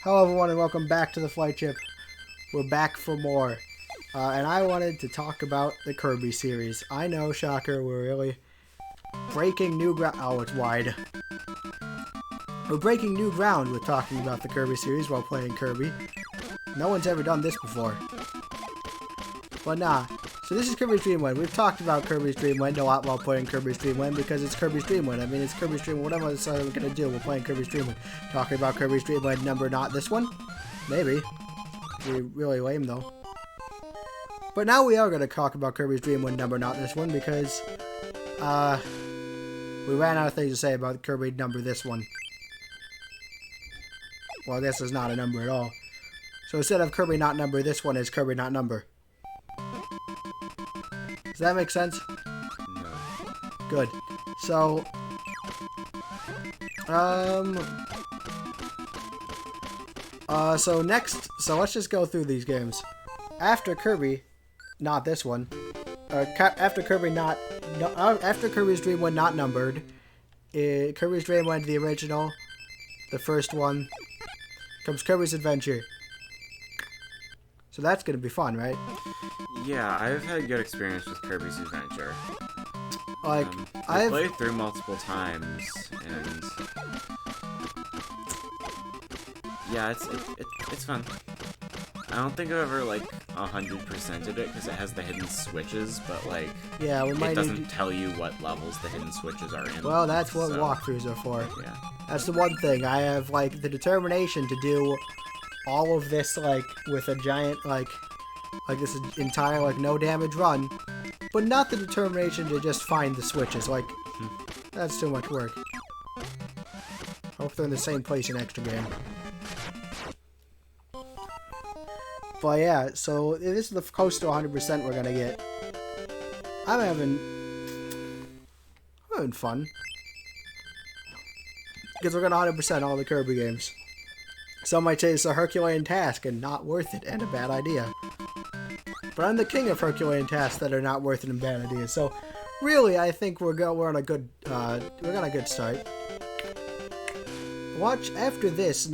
Hello everyone and welcome back to the Flightship. We're back for more. And I wanted to talk about the Kirby series. I know, shocker, we're really breaking new ground. Oh, it's wide. We're breaking new ground with talking about the Kirby series while playing Kirby. No one's ever done this before. But nah. So this is Kirby's Dream Land. We've talked about Kirby's Dream Land a lot while playing Kirby's Dream Land because it's Kirby's Dream Land. I mean, it's Kirby's Dream Land. What else are we going to do? We're playing Kirby's Dream Land. Talking about Kirby's Dream Land number, not this one? Maybe. Be really lame, though. But now we are going to talk about Kirby's Dream Land number, not this one, because, we ran out of things to say about Kirby number this one. Well, I guess it's not a number at all. So instead of Kirby not number, this one is Kirby not number. Does that make sense? No. Good. So, so let's just go through these games. After Kirby, not this one, after Kirby not, after Kirby's Dream Land not numbered, Kirby's Dream Land the original, the first one, comes Kirby's Adventure. So that's gonna be fun, right? Yeah, I've had good experience with Kirby's Adventure. Like, I've played through multiple times, and yeah, it's fun. I don't think I've ever like 100%ed it because it has the hidden switches, but like, yeah, it doesn't tell you what levels the hidden switches are in. Well, that's what walkthroughs are for. Yeah, that's the one thing I have, like, the determination to do all of this, like, with a giant, like this entire, like, no damage run, but not the determination to just find the switches. Like, that's too much work. Hope they're in the same place in extra game. But yeah, so this is the close to 100% we're gonna get. I'm having fun. Because we're gonna 100% all the Kirby games. Some might say it's a Herculean task and not worth it and a bad idea. But I'm the king of Herculean tasks that are not worth it and bad ideas. So really, I think we're on a good start. Watch after this.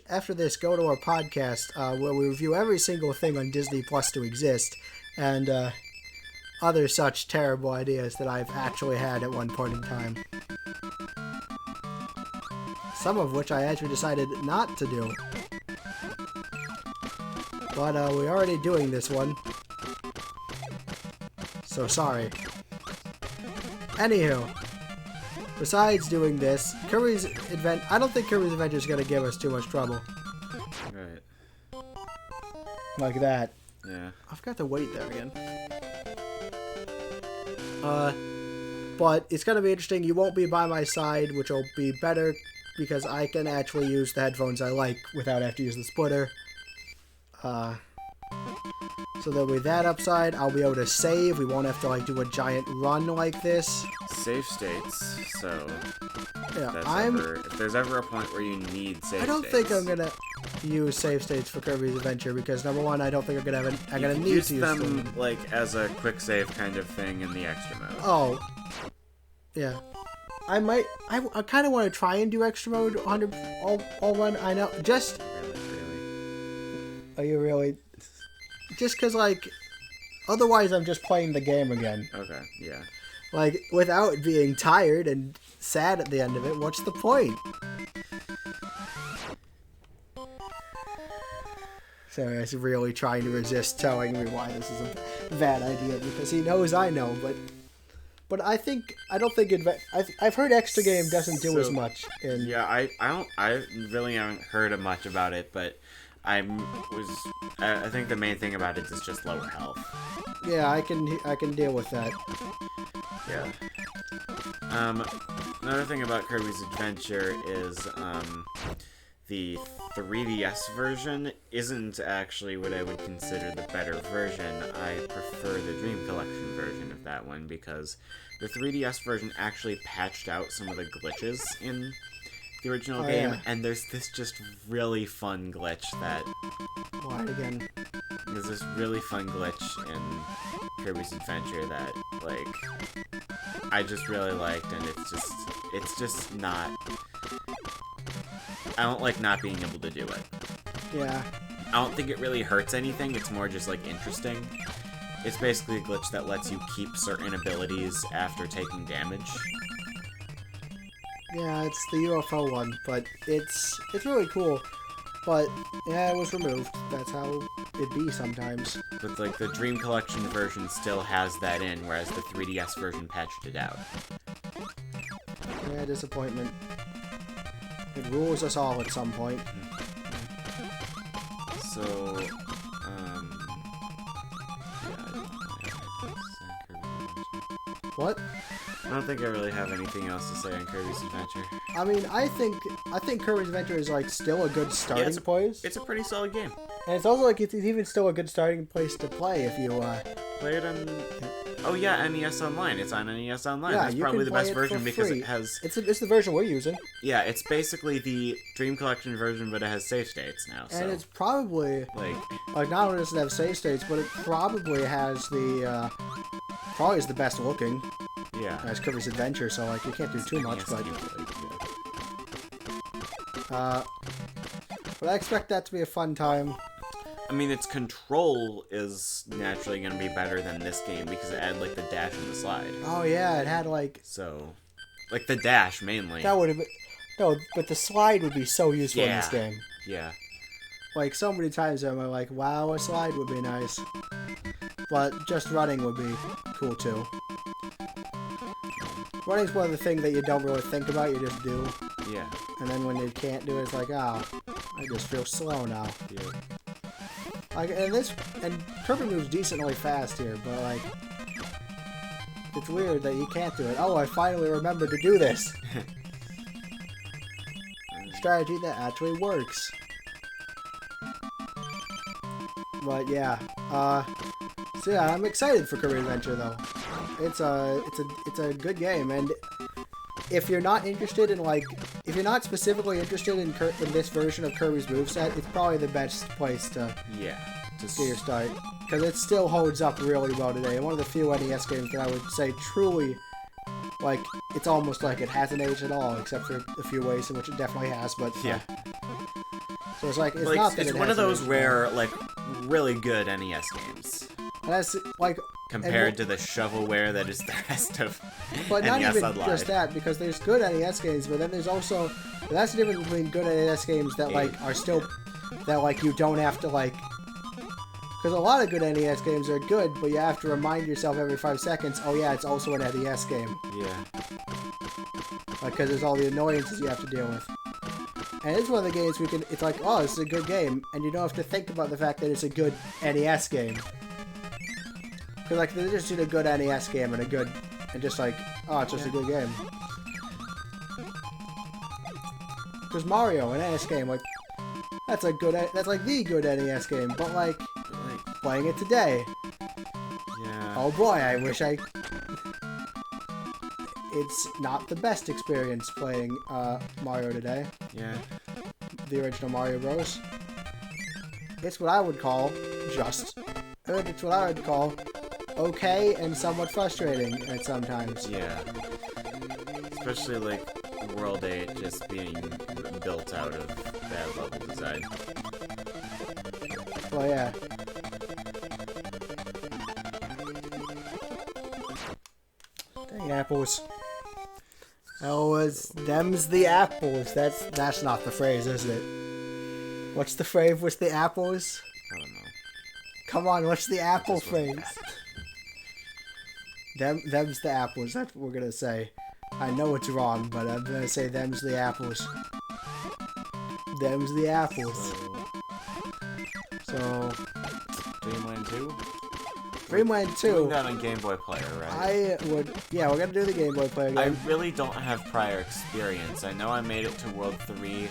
After this. Go to our podcast where we review every single thing on Disney Plus to exist, and other such terrible ideas that I've actually had at one point in time. Some of which I actually decided not to do. But we're already doing this one. So sorry. Anywho. Besides doing this, I don't think Kirby's Adventure is going to give us too much trouble. Right. Like that. Yeah. I've got to wait there again. But it's going to be interesting. You won't be by my side, which will be better because I can actually use the headphones I like without having to use the splitter. So there'll be that upside. I'll be able to save. We won't have to, like, do a giant run like this. Save states, so yeah, if there's ever a point where you need save states. I don't think I'm gonna use save states for Kirby's Adventure because number one, I don't think I'm gonna need to use them like as a quick save kind of thing in the extra mode. Oh, yeah. I kind of want to try and do extra mode 100 all run. I know, just really. Are you really? Just because, like, otherwise I'm just playing the game again. Okay, yeah. Like, without being tired and sad at the end of it, what's the point? Sorry, he's really trying to resist telling me why this is a bad idea, because he knows I know, but I don't think I've heard extra game doesn't do as much. Yeah, I really haven't heard much about it, but I think the main thing about it is just lower health. Yeah, I can deal with that. Yeah. Another thing about Kirby's Adventure is the 3DS version isn't actually what I would consider the better version. I prefer the Dream Collection version of that one because the 3DS version actually patched out some of the glitches in the original game, yeah. And there's this just really fun glitch that... Why again? There's this really fun glitch in Kirby's Adventure that, like, I just really liked, and it's just not... I don't like not being able to do it. Yeah. I don't think it really hurts anything. It's more just, like, interesting. It's basically a glitch that lets you keep certain abilities after taking damage. Yeah, it's the UFO one, but it's really cool. But, yeah, it was removed. That's how it be sometimes. But, like, the Dream Collection version still has that in, whereas the 3DS version patched it out. Yeah, disappointment. It rules us all at some point. So, yeah, What? I don't think I really have anything else to say on Kirby's Adventure. I mean, I think Kirby's Adventure is like still a good starting place. It's a pretty solid game. And it's also like it's even still a good starting place to play if you play it on. Oh yeah, NES Online. It's on NES Online. Yeah, That's you probably can the play best it version for because free. it has. It's the version we're using. Yeah, it's basically the Dream Collection version, but it has save states now. So. And it's probably like not only does it have save states, but it probably has the probably is the best looking. Yeah. As Kirby's Adventure, so like you can't do too much, but but I expect that to be a fun time. I mean, its control is naturally going to be better than this game because it had like the dash and the slide. Oh yeah, it had like like the dash mainly. That would have been no, but the slide would be so useful in this game. Yeah. Like so many times I'm like, wow, a slide would be nice, but just running would be cool too. Running's one of the things that you don't really think about, you just do. Yeah. And then when you can't do it, it's like, oh, I just feel slow now. Yeah. Like, and Kirby moves decently fast here, but like, it's weird that you can't do it. Oh, I finally remembered to do this. Strategy that actually works. But yeah, so yeah, I'm excited for Kirby Adventure though. It's a good game, and if you're not interested in if you're not specifically interested in this version of Kirby's moveset, it's probably the best place to get your start, because it still holds up really well today. And one of the few NES games that I would say truly, like, it's almost like it hasn't aged at all, except for a few ways in which it definitely has. But yeah. So it's like not that it's one of those rare really good NES games. And that's like compared to the shovelware that is the rest of but NES not even Online. Just that, because there's good NES games, but then there's also that's the difference between good NES games that are still that you don't have to because a lot of good NES games are good, but you have to remind yourself every 5 seconds, oh yeah, it's also an NES game. Yeah. Because there's all the annoyances you have to deal with. And it's one of the games it's like, oh, this is a good game, and you don't have to think about the fact that it's a good NES game. Because, they just did a good NES game and just oh, it's just a good game. Because Mario, an NES game, that's the good NES game, but, playing it today. Yeah. Oh boy, I wish it's not the best experience playing, Mario today. Yeah. The original Mario Bros. It's what I would call it's what I would call okay and somewhat frustrating at sometimes. Yeah. Especially World 8 just being built out of bad level design. Well, yeah. Dang apples. Them's the apples. That's not the phrase, is it? What's the phrase with the apples? I don't know. Come on, what's the apple phrase? Them's the apples. That's what we're gonna say. I know it's wrong, but I'm gonna say them's the apples. Them's the apples. So Dreamland 2? Dreamland 2. Doing that on Game Boy Player, right? Yeah, we're gonna do the Game Boy Player game. I really don't have prior experience. I know I made it to World 3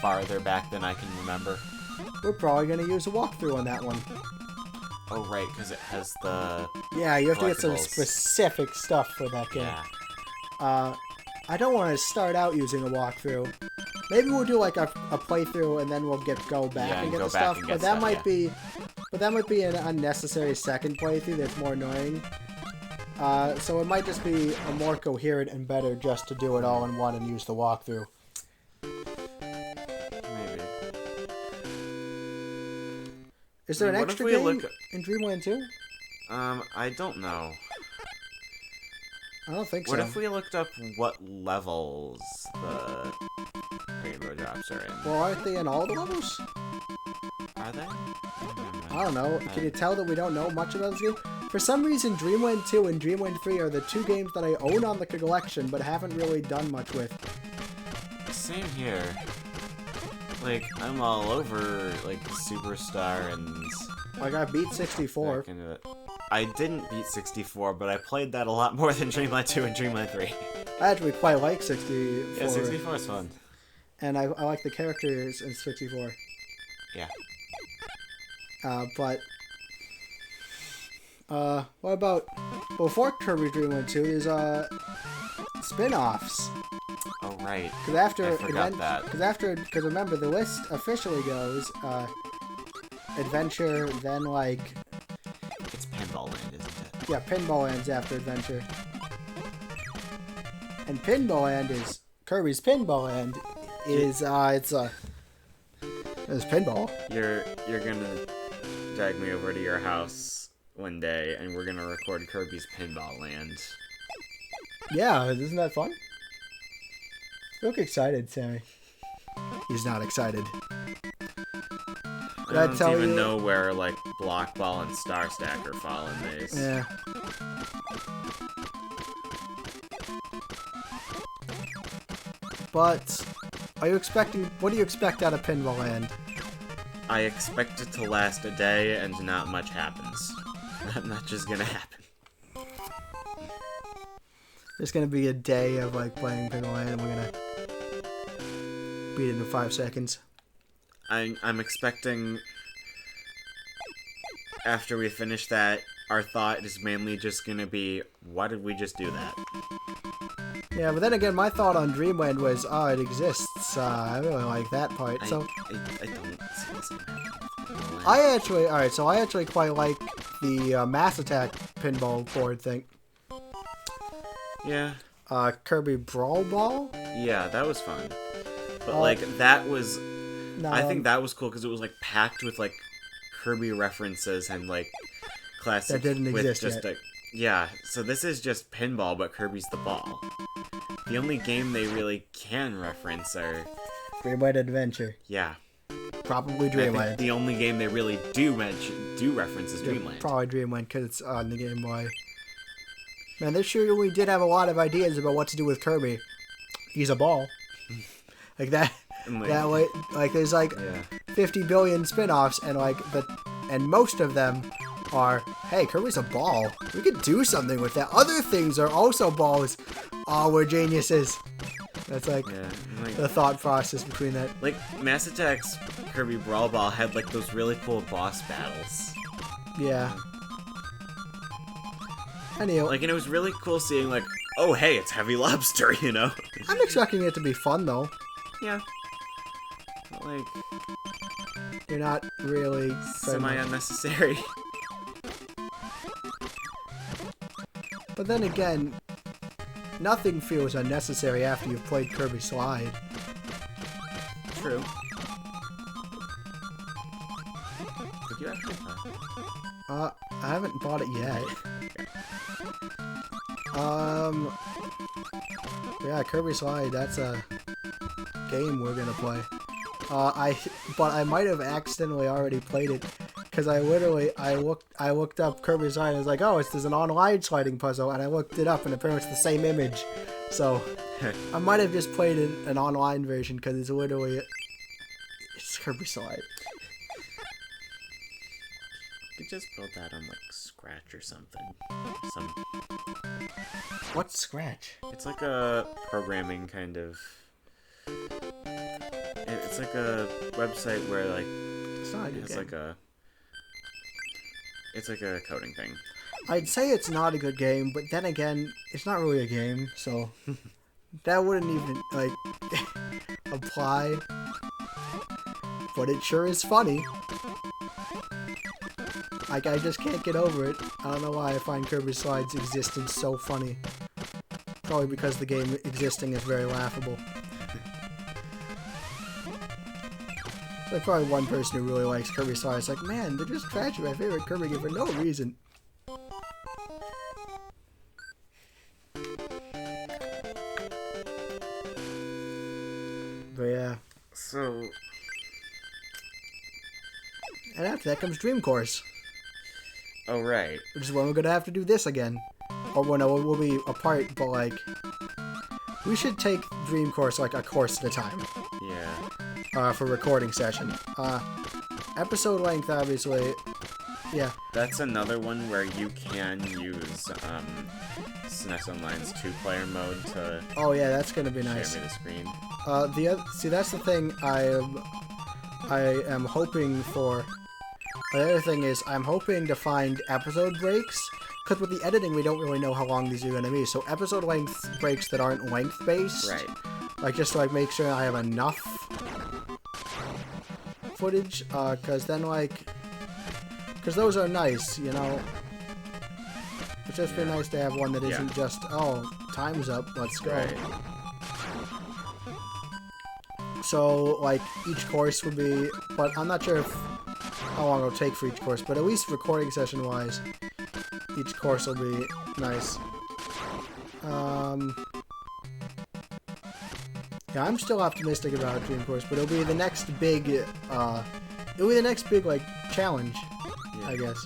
farther back than I can remember. We're probably gonna use a walkthrough on that one. Oh, right, because it has the... Yeah, you have to get some specific stuff for that game. Yeah. I don't want to start out using a walkthrough. Maybe we'll do a playthrough and then we'll go back and get the stuff. But that might be an unnecessary second playthrough that's more annoying. So it might just be a more coherent and better just to do it all in one and use the walkthrough. Maybe. Is there an What if extra we game look- in Dreamland 2? I don't know. I don't think What so. if we looked up what levels the rainbow drops are in? Well, aren't they in all the levels? Are they? I don't know. Can you tell that we don't know much about this game? For some reason, Dreamland 2 and Dreamland 3 are the two games that I own on the collection, but haven't really done much with. Same here. Like, I'm all over, like, Superstar and... Like, I beat 64. back into it. I didn't beat 64, but I played that a lot more than Dreamland 2 and Dreamland 3. I actually quite like 64. Yeah, 64 is fun. And I like the characters in 64. Yeah. But... what about... Before Kirby Dreamland 2, there's, spin-offs. Oh, right. Because I forgot that. Because remember, the list officially goes, Adventure, then, like... It's Pinball Land, isn't it? Yeah, Pinball Land's after Adventure. And Pinball Land is... Kirby's Pinball Land is, it's pinball. You're gonna drag me over to your house one day, and we're gonna record Kirby's Pinball Land. Yeah, isn't that fun? You look excited, Sammy. He's not excited. I don't even know where, like, Block Ball and Star Stacker fall in these. Yeah. But, are you expecting... What do you expect out of Pinball Land? I expect it to last a day, and not much happens. Not just gonna happen. There's gonna be a day of, like, playing Pinball Land, and we're gonna beat it in 5 seconds. I'm expecting, after we finish that, our thought is mainly just gonna be, why did we just do that? Yeah, but then again, my thought on Dreamland was, oh, it exists. I really like that part. I So don't see this happening. I actually quite like the Mass Attack pinball board thing. Yeah. Kirby Brawl Ball? Yeah, that was fun. But, like, that was... No, I think that was cool because it was, like, packed with, like, Kirby references and, like, classic... That didn't exist just yet. Yeah, so this is just pinball, but Kirby's the ball. The only game they really can reference are... Dreamland Adventure. Yeah. Probably I Dreamland. think the only game they really do reference is Dreamland. Probably Dreamland because it's on the Game Boy. Man, this year we did have a lot of ideas about what to do with Kirby. He's a ball. Like that. That way, like there's like 50 billion spin-offs, and like and most of them are, hey, Kirby's a ball. We could do something with that. Other things are also balls. Oh, we're geniuses. That's like the thought process between that. Like Mass Attack's Kirby Brawl Ball had like those really cool boss battles. Yeah. Anyway, Like, and it was really cool seeing like, oh hey, it's Heavy Lobster, you know? I'm expecting it to be fun though. Yeah. But, like, You're not really semi-unnecessary. But then again, nothing feels unnecessary after you've played Kirby Slide. True. Did you actually play? I haven't bought it yet. Yeah, Kirby Slide, that's a game we're gonna play. But I might have accidentally already played it, because I looked up Kirby Slide and I was like, oh, there's an online sliding puzzle, and I looked it up and apparently it's the same image. So, I might have just played an online version, because it's literally, it's Kirby Slide. You could just build that on like Scratch or something. What's Scratch? It's like a programming kind of. It's like a website where like It's not a good it's game. like a. It's like a coding thing. I'd say it's not a good game, but then again, it's not really a game, so that wouldn't even, like, apply. But it sure is funny. Like, I just can't get over it. I don't know why I find Kirby Slide's existence so funny. Probably because the game existing is very laughable. like probably one person who really likes Kirby Star is like, man, they're just trashing my favorite Kirby game for no reason. But yeah. So. And after that comes Dream Course. Oh, right. Which is when we're gonna have to do this again. Or well, no, we'll be apart, but like, we should take Dream Course like a course at a time. Yeah. For recording session. Episode length, obviously. Yeah. That's another one where you can use SNES Online's 2-player mode to. Oh yeah, that's gonna be nice. Share me the screen. See, that's the thing I am hoping for. The other thing is, I'm hoping to find episode breaks, because with the editing, we don't really know how long these are going to be. So episode length breaks that aren't length-based. Right. Like, just to, like, make sure I have enough footage, because then, like, because those are nice, you know? It's just been nice to have one that isn't just, oh, time's up, let's go. Right. So, like, each course would be, but I'm not sure how long it'll take for each course, but at least recording session-wise, each course will be nice. Yeah, I'm still optimistic about Dream Course, but it'll be the next big, like, challenge, yeah. I guess.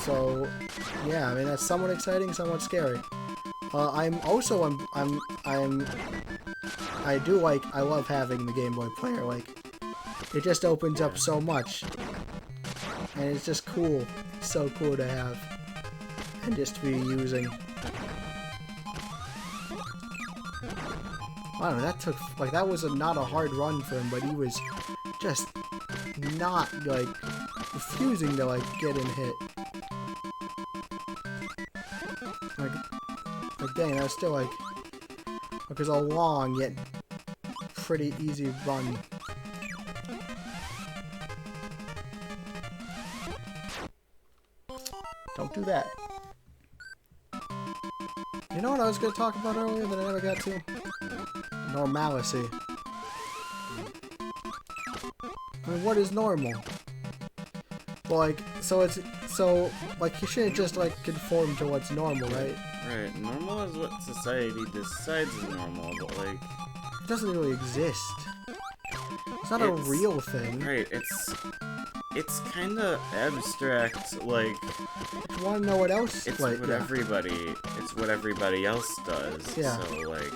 So, yeah, I mean, that's somewhat exciting, somewhat scary. I love having the Game Boy player, like, it just opens up so much, and it's just cool, it's so cool to have, and just to be using. I don't know, that was not a hard run for him, but he was just not, like, refusing to, like, get in hit. Like dang, that was still, like, it was a long, yet pretty easy run. Don't do that. You know what I was going to talk about earlier that I never got to? Normalcy. I mean, what is normal? Well, like, like, you shouldn't just, like, conform to what's normal, right? Right, normal is what society decides is normal, but, like... It doesn't really exist. It's not a real thing. Right, it's kind of abstract, like... You want to know what else? It's like, what everybody else does, yeah. So, like...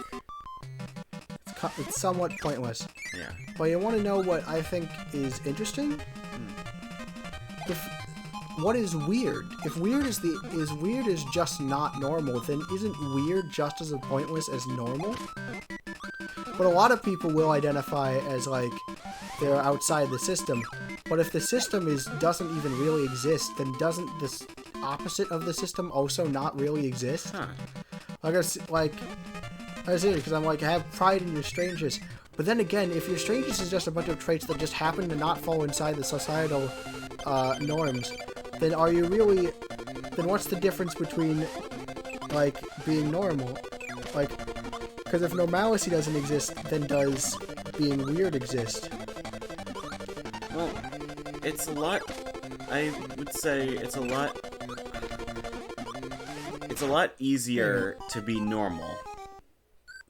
It's somewhat pointless. Yeah. But you want to know what I think is interesting? What is weird? If weird is just not normal, then isn't weird just as pointless as normal? But a lot of people will identify as, like, they're outside the system. But if the system doesn't even really exist, then doesn't this opposite of the system also not really exist? Huh. I see, because I'm like, I have pride in your strangeness. But then again, if your strangeness is just a bunch of traits that just happen to not fall inside the societal norms, then are you really... Then what's the difference between, like, being normal? Like, because if normalcy doesn't exist, then does being weird exist? Well, it's a lot... I would say it's a lot easier to be normal.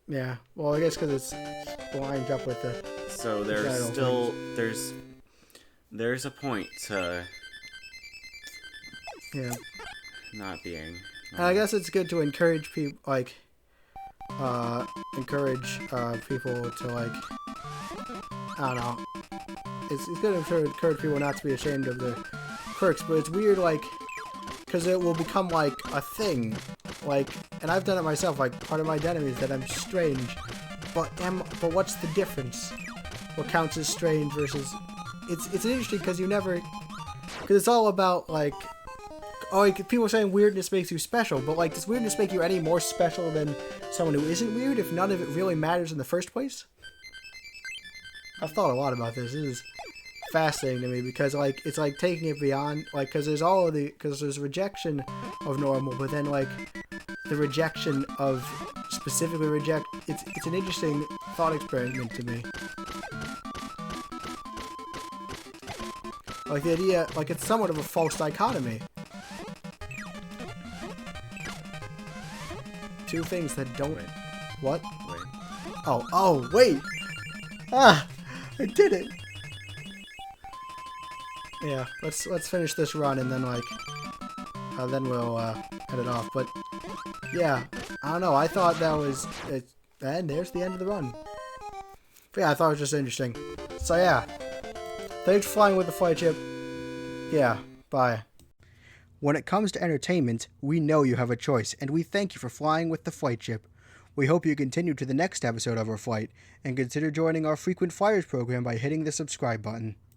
Yeah, well, I guess because it's lined up with the... So there's a point to... Yeah. Not being... And I guess it's good to encourage people, like... encourage people to, like... I don't know. It's good to encourage people not to be ashamed of their quirks, but it's weird, like... Because it will become, like, a thing. Like, and I've done it myself, like, part of my identity is that I'm strange. But what's the difference? What counts as strange versus... It's interesting because you never... Because it's all about, like... Oh, like, people saying weirdness makes you special, but, like, does weirdness make you any more special than someone who isn't weird if none of it really matters in the first place? I've thought a lot about this. This is fascinating to me because, like, it's like taking it beyond, like, because there's rejection of normal, but then, like, the rejection of specifically reject. It's an interesting thought experiment to me. Like the idea, like it's somewhat of a false dichotomy. Two things that don't. Wait. What? Wait. Oh, wait! Ah! I did it! Yeah, let's finish this run and then, like, then we'll, head it off. But, yeah, I don't know, I thought that was it. And there's the end of the run. But yeah, I thought it was just interesting. So, yeah. Thanks for flying with the Flightship. Yeah, bye. When it comes to entertainment, we know you have a choice, and we thank you for flying with the Flightship. We hope you continue to the next episode of our flight, and consider joining our Frequent Flyers program by hitting the subscribe button.